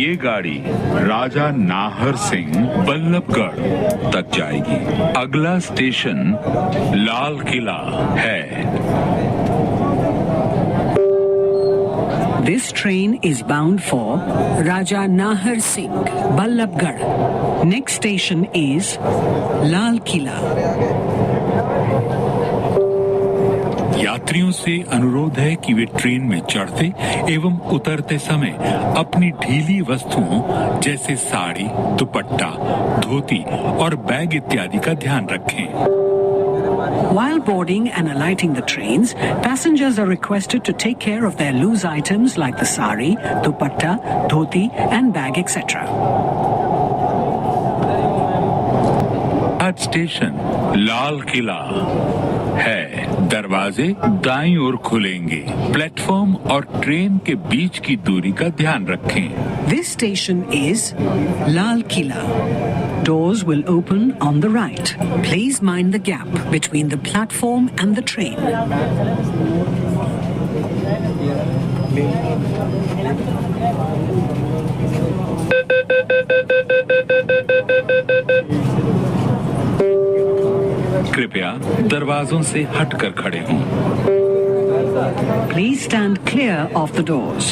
ये गाड़ी राजा नाहर सिंह बल्लभगढ़ तक जाएगी। अगला स्टेशन लाल किला है। This train is bound for Raja Nahar Singh, Ballabgarh. Next station is Lal Killa. यात्रियों से अनुरोध है कि वे ट्रेन में चढ़ते एवं उतरते समय अपनी ढीली वस्तुओं जैसे साड़ी, दुपट्टा, धोती और बैग इत्यादि का ध्यान रखें। While boarding and alighting the trains, passengers are requested to take care of their loose items like the sari, dupatta, dhoti and bag etc. आज स्टेशन लाल किला है। दरवाजे दाईं ओर खुलेंगे। प्लेटफॉर्म और ट्रेन के बीच की दूरी का ध्यान रखें। This station is Lal Killa. Doors will open on the right. Please mind the gap between the platform and the train. कृपया दरवाजों से हटकर खड़े हों। Please stand clear of the doors.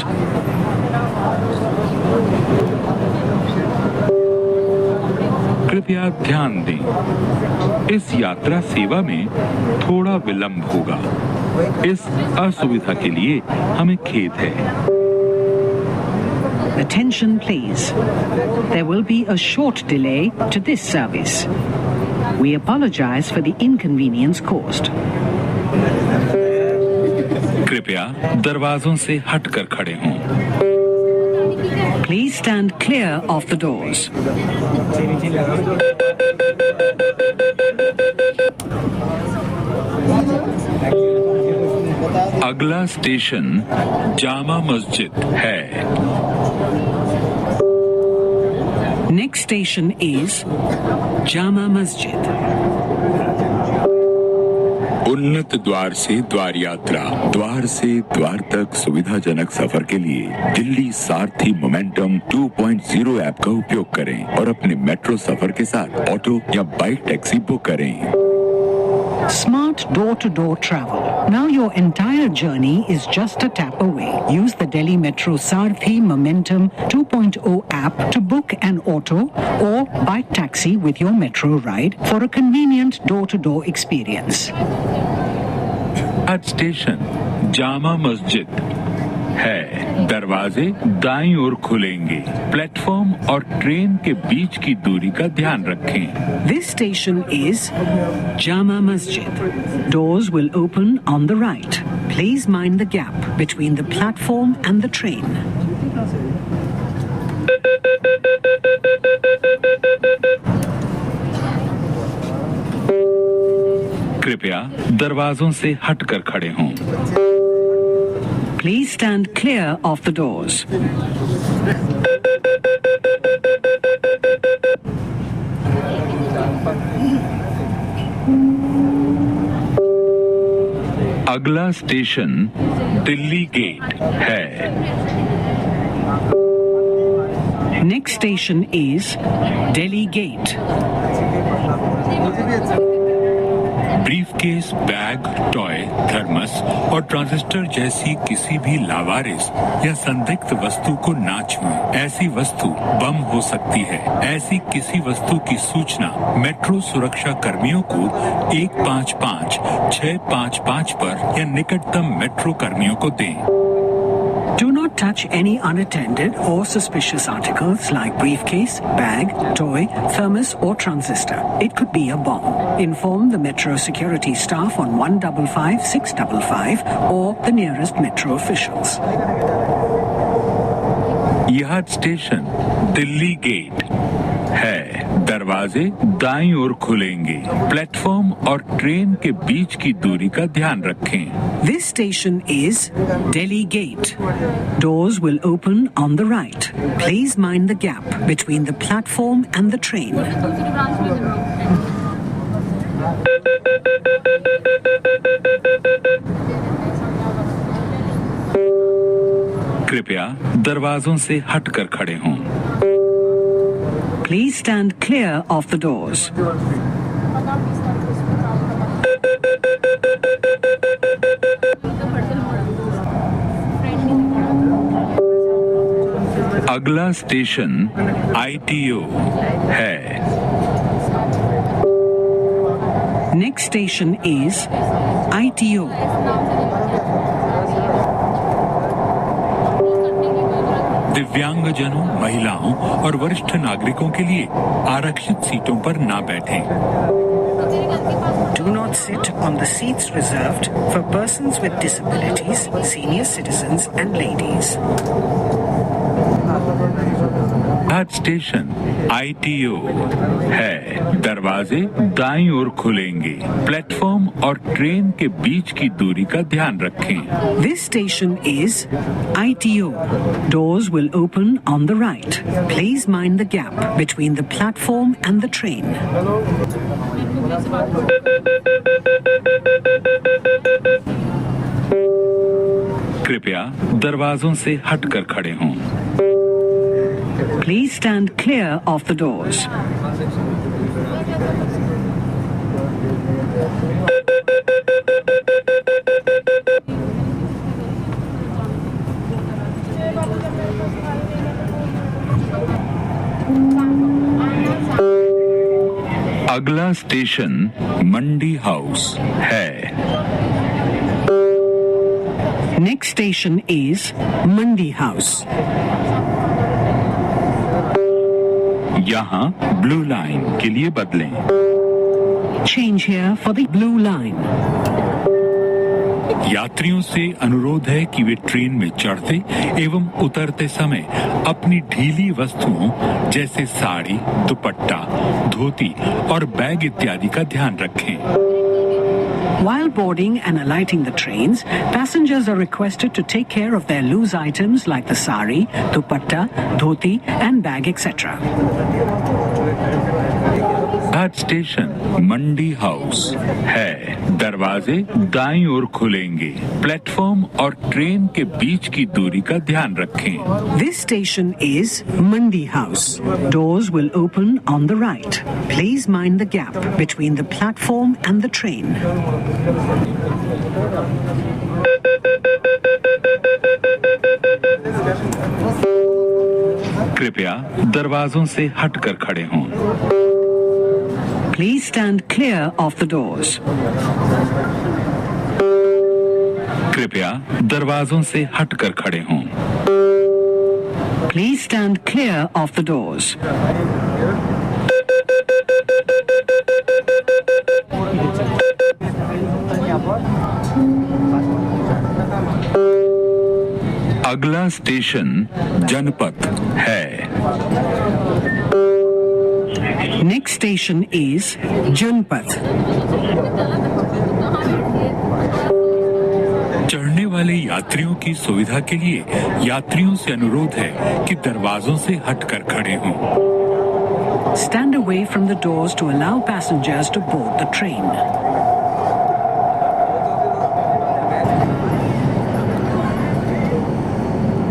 कृपया ध्यान दें, इस यात्रा सेवा में थोड़ा विलंब होगा। इस असुविधा के लिए हमें खेद है। Attention please. There will be a short delay to this service. We apologize for the inconvenience caused. कृपया दरवाजों से हटकर खड़े हों। Please stand clear of the doors. अगला स्टेशन जामा मस्जिद है। Next station is Jama Masjid. उन्नत द्वार से द्वार यात्रा, द्वार से द्वार तक सुविधाजनक सफर के लिए दिल्ली सारथी मोमेंटम 2.0 ऐप का उपयोग करें और अपने मेट्रो सफर के साथ ऑटो या बाइक टैक्सी बुक करें। Smart door-to-door travel. Now your entire journey is just a tap away. Use the Delhi Metro Saarthi Momentum 2.0 app to book an auto or bike taxi with your metro ride for a convenient door-to-door experience. आज station Jama Masjid है। दरवाजे दाईं ओर खुलेंगे। Platform और train के बीच की दूरी का ध्यान रखें। This station is Jama Masjid. Doors will open on the right. Please mind the gap between the platform and the train. कृपया दरवाजों से हटकर खड़े हों। Please stand clear of the doors. अगला स्टेशन दिल्ली गेट है। Next station is Delhi Gate. Briefcase, bag, toy, thermos और transistor जैसी किसी भी लावारिस या संदिग्ध वस्तु को ना छुएं। ऐसी वस्तु बम हो सकती है। ऐसी किसी वस्तु की सूचना मेट्रो सुरक्षा कर्मियों को 155-655 पर या निकटतम मेट्रो कर्मियों को दें। Do not touch any unattended or suspicious articles like briefcase, bag, toy, thermos or transistor. It could be a bomb. Inform the metro security staff on 155 655 or the nearest metro officials. यह station Delhi gate है। दरवाजे दाईं ओर खुलेंगे। Platform और train के बीच की दूरी का ध्यान रखें। This station is Delhi Gate. Doors will open on the right. Please mind the gap between the platform and the train. कृपया दरवाजों से हटकर खड़े हों। Please stand clear of the doors. अगला स्टेशन ITO है। Next station is ITO. दिव्यांगजनों, महिलाओं और वरिष्ठ नागरिकों के लिए आरक्षित सीटों पर ना बैठें। Do not sit on the seats reserved for persons with disabilities, senior citizens and ladies. आज स्टेशन ITO है। दरवाजे दाईं ओर खुलेंगे। प्लेटफॉर्म और ट्रेन के बीच की दूरी का ध्यान रखें। This station is ITO. Doors will open on the right. Please mind the gap between the platform and the train. कृपया दरवाजों से हटकर खड़े हों। Please stand clear of the doors. अगला स्टेशन मंडी हाउस है। Next station is Mandi House. यहाँ blue line के लिए बदलें। Change here for the blue line. यात्रियों से अनुरोध है कि वे ट्रेन में चढ़ते एवं उतरते समय अपनी ढीली वस्तुओं जैसे साड़ी, दुपट्टा, धोती और बैग इत्यादि का ध्यान रखें। While boarding and alighting the trains, passengers are requested to take care of their loose items like the sari, dupatta, dhoti and bag etc. आज स्टेशन मंडी हाउस है। दरवाजे दाईं ओर खुलेंगे। प्लेटफॉर्म और ट्रेन के बीच की दूरी का ध्यान रखें। This station is Mandi House. Doors will open on the right. Please mind the gap between the platform and the train. कृपया दरवाजों से हटकर खड़े हों। Please stand clear of the doors. कृपया दरवाजों से हटकर खड़े हों। Please stand clear of the doors. अगला स्टेशन जनपथ है। Next station is Janpath. चढ़ने वाले यात्रियों की सुविधा के लिए यात्रियों से अनुरोध है कि दरवाजों से हटकर खड़े हों। Stand away from the doors to allow passengers to board the train.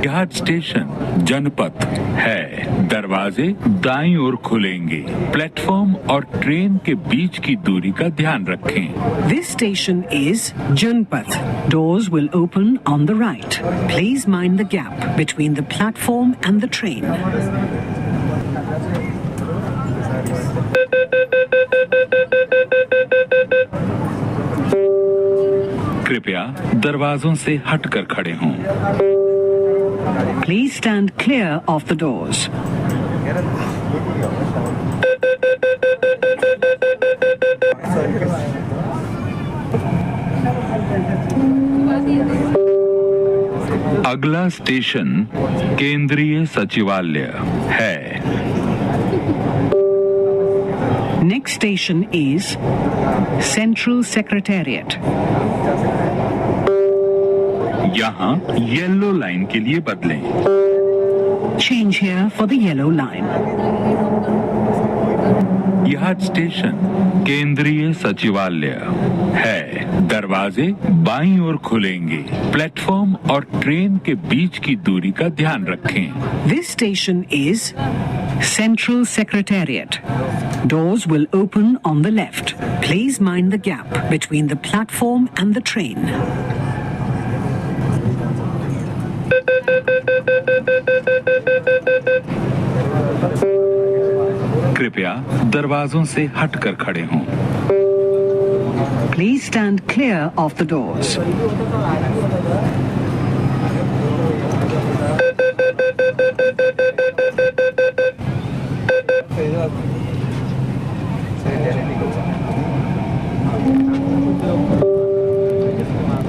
यह स्टेशन जनपथ है। दरवाजे दाईं ओर खुलेंगे। प्लेटफॉर्म और ट्रेन के बीच की दूरी का ध्यान रखें। This station is Janpath. Doors will open on the right. Please mind the gap between the platform and the train. कृपया दरवाजों से हटकर खड़े हों। Please stand clear of the doors. अगला स्टेशन केंद्रीय सचिवालय है। Next station is Central Secretariat. यहाँ येलो लाइन के लिए बदलें। Change here for the yellow line. यह स्टेशन केंद्रीय सचिवालय है। दरवाजे बाईं ओर खुलेंगे। प्लेटफॉर्म और ट्रेन के बीच की दूरी का ध्यान रखें। This station is Central Secretariat. Doors will open on the left. Please mind the gap between the platform and the train. कृपया दरवाजों से हटकर खड़े हों। Please stand clear of the doors.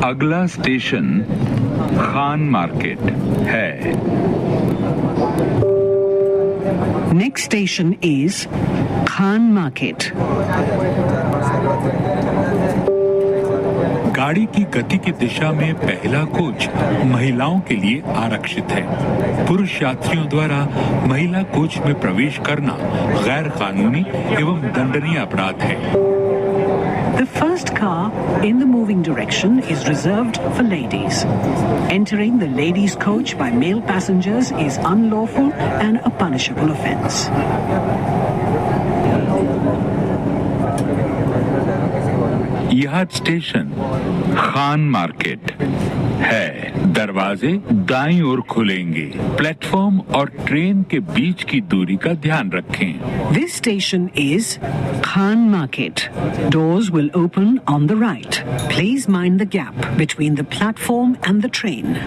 अगला स्टेशन खान मार्केट है। Next station is Khan Market. गाड़ी की गति की दिशा में पहला कोच महिलाओं के लिए आरक्षित है। पुरुष यात्रियों द्वारा महिला कोच में प्रवेश करना गैर कानूनी एवं दंडनीय अपराध है। The first car in the moving direction is reserved for ladies. Entering the ladies' coach by male passengers is unlawful and a punishable offence. यह स्टेशन खान मार्केट है। दरवाजे दाईं ओर खुलेंगे। प्लेटफॉर्म और ट्रेन के बीच की दूरी का ध्यान रखें। This station is Khan Market. Doors will open on the right. Please mind the gap between the platform and the train.